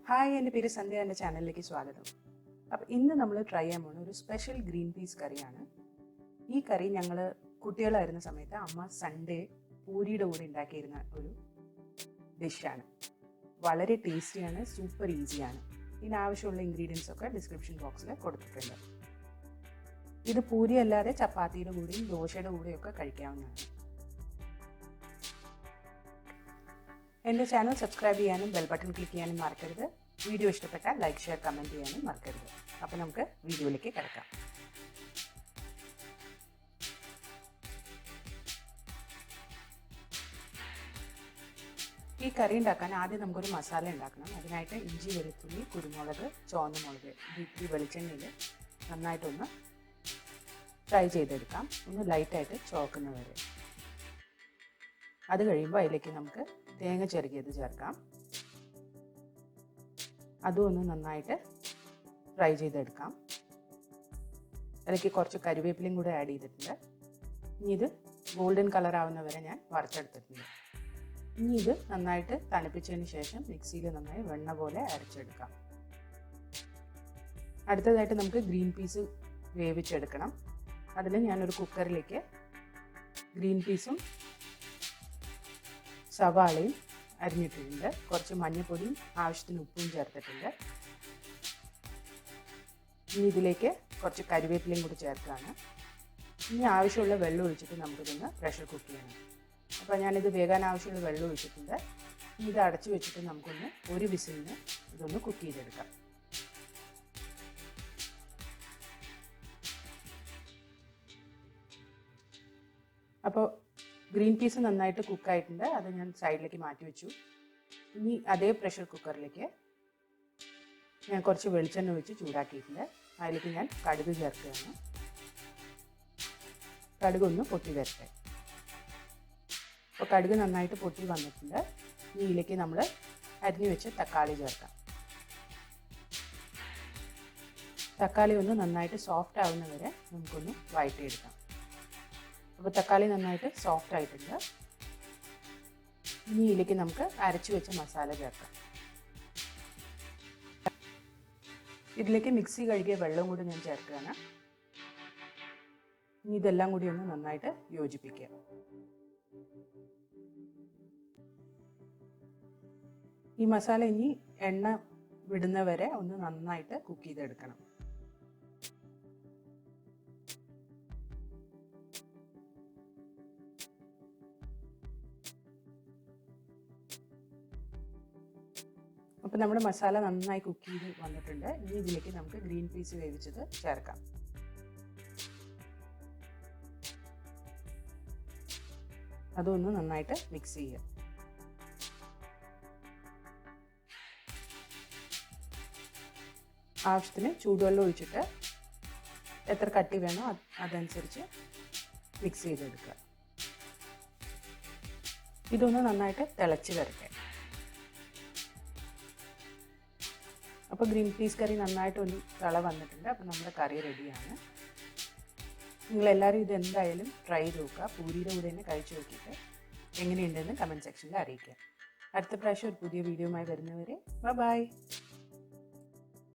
Hi, എൻ്റെ പേര് സന്ധ്യ. എൻ്റെ ചാനലിലേക്ക് സ്വാഗതം. അപ്പോൾ ഇന്ന് നമ്മൾ ട്രൈ ചെയ്യാൻ പോകുന്ന ഒരു സ്പെഷ്യൽ ഗ്രീൻ പീസ് കറിയാണ്. ഈ കറി ഞങ്ങൾ കുട്ടികളായിരുന്ന സമയത്ത് അമ്മ സൺഡേ പൂരിയുടെ കൂടെ ഉണ്ടാക്കിയിരുന്ന ഒരു ഡിഷാണ്. വളരെ ടേസ്റ്റിയാണ്, സൂപ്പർ ഈസിയാണ്. ഇതിനാവശ്യമുള്ള ഇൻഗ്രീഡിയൻസ് ഒക്കെ ഡിസ്ക്രിപ്ഷൻ ബോക്സിൽ കൊടുത്തിട്ടുണ്ട്. ഇത് പൂരി അല്ലാതെ ചപ്പാത്തിയുടെ കൂടെയും ദോശയുടെ കൂടെയൊക്കെ കഴിക്കാവുന്നതാണ്. എൻ്റെ ചാനൽ സബ്സ്ക്രൈബ് ചെയ്യാനും ബെൽ ബട്ടൺ ക്ലിക്ക് ചെയ്യാനും മറക്കരുത്. വീഡിയോ ഇഷ്ടപ്പെട്ടാൽ ലൈക്ക്, ഷെയർ, കമൻറ്റ് ചെയ്യാനും മറക്കരുത്. അപ്പോൾ നമുക്ക് വീഡിയോയിലേക്ക് കിടക്കാം. ഈ കറി ഉണ്ടാക്കാൻ ആദ്യം നമുക്കൊരു മസാല ഉണ്ടാക്കണം. അതിനായിട്ട് ഇഞ്ചി, വെളുത്തുള്ളി, കുരുമുളക്, ചുവന്ന മുളക് ഈ വെളിച്ചെണ്ണയിൽ നന്നായിട്ടൊന്ന് ഫ്രൈ ചെയ്തെടുക്കാം. ഒന്ന് ലൈറ്റായിട്ട് ചോക്കുന്നവരെ. അത് കഴിയുമ്പോൾ അതിലേക്ക് നമുക്ക് തേങ്ങ ചിരകിയത് ചേർക്കാം. അതും ഒന്ന് നന്നായിട്ട് ഫ്രൈ ചെയ്തെടുക്കാം. അതിലേക്ക് കുറച്ച് കരിവേപ്പിലയും കൂടെ ആഡ് ചെയ്തിട്ടുണ്ട്. ഇനി ഇത് ഗോൾഡൻ കളർ ആവുന്നവരെ ഞാൻ വറുത്തെടുത്തിട്ടുണ്ട്. ഇനി ഇത് നന്നായിട്ട് തണുപ്പിച്ചതിന് ശേഷം മിക്സിയിൽ നന്നായി വെണ്ണ പോലെ അരച്ചെടുക്കാം. അടുത്തതായിട്ട് നമുക്ക് ഗ്രീൻ പീസ് വേവിച്ചെടുക്കണം. അതിൽ ഞാനൊരു കുക്കറിലേക്ക് ഗ്രീൻ പീസും സവാളയും അരിഞ്ഞിട്ടിട്ടുണ്ട്. കുറച്ച് മഞ്ഞൾപ്പൊടിയും ആവശ്യത്തിന് ഉപ്പും ചേർത്തിട്ടുണ്ട്. ഇനി ഇതിലേക്ക് കുറച്ച് കരിവേപ്പിലയും കൂടി ചേർക്കുകയാണ്. ഇനി ആവശ്യമുള്ള വെള്ളം ഒഴിച്ചിട്ട് നമുക്കിതൊന്ന് പ്രഷർ കുക്ക് ചെയ്യണം. അപ്പോൾ ഞാനിത് വേകാൻ ആവശ്യമുള്ള വെള്ളം ഒഴിച്ചിട്ടുണ്ട്. ഇനി ഇത് അടച്ചു വെച്ചിട്ട് നമുക്കൊന്ന് ഒരു വിസിലിന് ഇതൊന്ന് കുക്ക് ചെയ്തെടുക്കാം. അപ്പോൾ ഗ്രീൻ പീസ് നന്നായിട്ട് കുക്കായിട്ടുണ്ട്. അത് ഞാൻ സൈഡിലേക്ക് മാറ്റി വെച്ചു. ഇനി അതേ പ്രഷർ കുക്കറിലേക്ക് ഞാൻ കുറച്ച് വെളിച്ചെണ്ണ ഒഴിച്ച് ചൂടാക്കിയിട്ടുണ്ട്. അതിലേക്ക് ഞാൻ കടുക് ചേർക്കുകയാണ്. കടുകൊന്ന് പൊട്ടി വരട്ടെ. അപ്പോൾ കടുക് നന്നായിട്ട് പൊട്ടി വന്നിട്ടുണ്ട്. ഇനി ഇതിലേക്ക് നമ്മൾ അരിഞ്ഞു വെച്ച് തക്കാളി ചേർക്കാം. തക്കാളി ഒന്ന് നന്നായിട്ട് സോഫ്റ്റ് ആവുന്നവരെ നമുക്കൊന്ന് വഴറ്റിയെടുക്കാം. അപ്പോൾ തക്കാളി നന്നായിട്ട് സോഫ്റ്റ് ആയിട്ടുണ്ട്. ഇനി ഇതിലേക്ക് നമുക്ക് അരച്ചു വെച്ച മസാല ചേർക്കാം. ഇതിലേക്ക് മിക്സി കഴുകിയ വെള്ളം കൂടി ഞാൻ ചേർക്കുകയാണ്. ഇനി ഇതെല്ലാം കൂടി ഒന്ന് നന്നായിട്ട് യോജിപ്പിക്കുക. ഈ മസാല ഇനി എണ്ണ വിടുന്നവരെ ഒന്ന് നന്നായിട്ട് കുക്ക് ചെയ്തെടുക്കണം. അപ്പോൾ നമ്മുടെ മസാല നന്നായി കുക്ക് ചെയ്ത് വന്നിട്ടുണ്ട്. ഇനി ഇതിലേക്ക് നമുക്ക് ഗ്രീൻ പീസ് വേവിച്ചത് ചേർക്കാം. അതൊന്ന് നന്നായിട്ട് മിക്സ് ചെയ്യുക. ആവശ്യത്തിന് ചൂടുവെള്ളം ഒഴിച്ചിട്ട് എത്ര കട്ടി വേണോ അതനുസരിച്ച് മിക്സ് ചെയ്തെടുക്കുക. ഇതൊന്ന് നന്നായിട്ട് തിളച്ച് വരട്ടെ. അപ്പോൾ ഗ്രീൻ പീസ് കറി നന്നായിട്ട് ഒരു തിള വന്നിട്ടുണ്ട്. അപ്പോൾ നമ്മുടെ കറി റെഡിയാണ്. നിങ്ങളെല്ലാവരും ഇതെന്തായാലും ട്രൈ ചെയ്ത് നോക്കുക. പൂരിയുടെ കൂടെ തന്നെ കഴിച്ചു നോക്കിയിട്ട് എങ്ങനെയുണ്ടെന്ന് കമൻറ്റ് സെക്ഷനിൽ അറിയിക്കുക. അടുത്ത പ്രാവശ്യം ഒരു പുതിയ വീഡിയോയുമായി വരുന്നവരെ ബൈ.